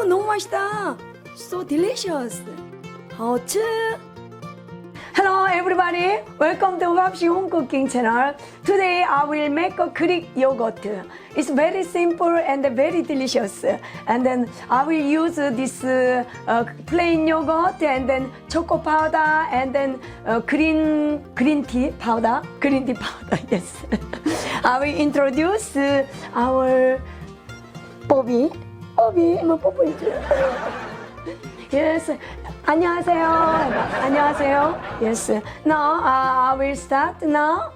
너무 맛있다. So delicious.好吃. Hello everybody. Welcome to Wapsi Home Cooking channel. Today I will make a 그릭요거트. It's very simple and very delicious. And then I will use this plain yogurt and then choco powder and then green tea powder. Green tea powder, yes. I will introduce our Bobby. 뭐 뽀뽀해줘. Yes. 안녕하세요. 안녕하세요. Yes. Now I will start now.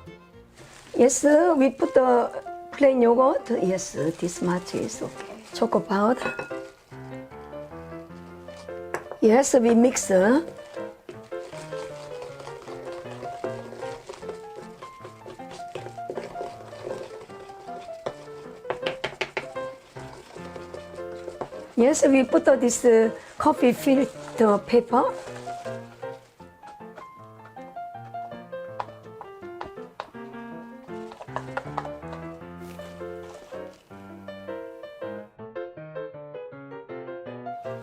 Yes, we put the plain yogurt. Yes, this much is okay. Choco powder. Yes, we mix. Yes, we put this coffee filter paper.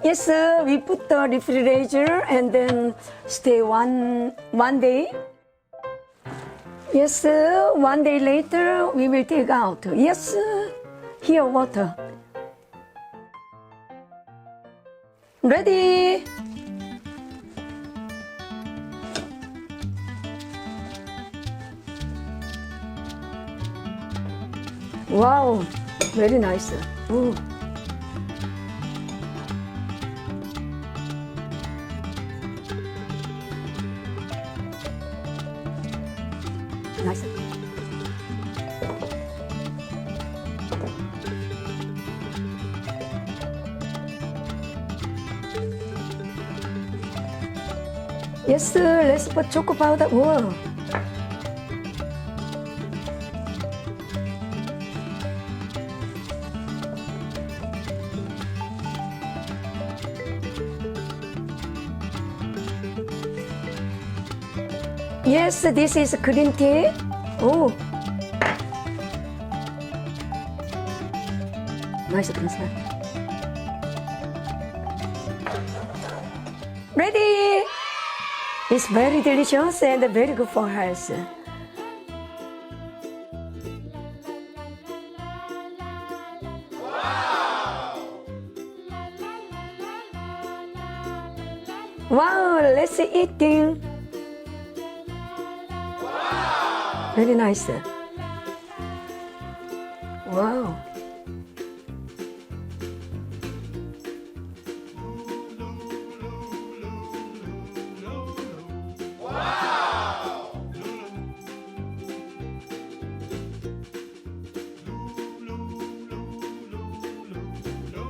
Yes, we put the refrigerator and then stay one day. Yes, 1 day later we will take out. Yes, here water. Ready? Wow, very nice. Ooh. Nice. Yes, let's put choco powder. Whoa. Yes, this is green tea. Oh. Nice, nice. Ready? It's very delicious and very good for health. Wow, let's eating. Very nice. Wow.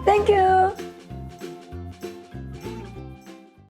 Thank you.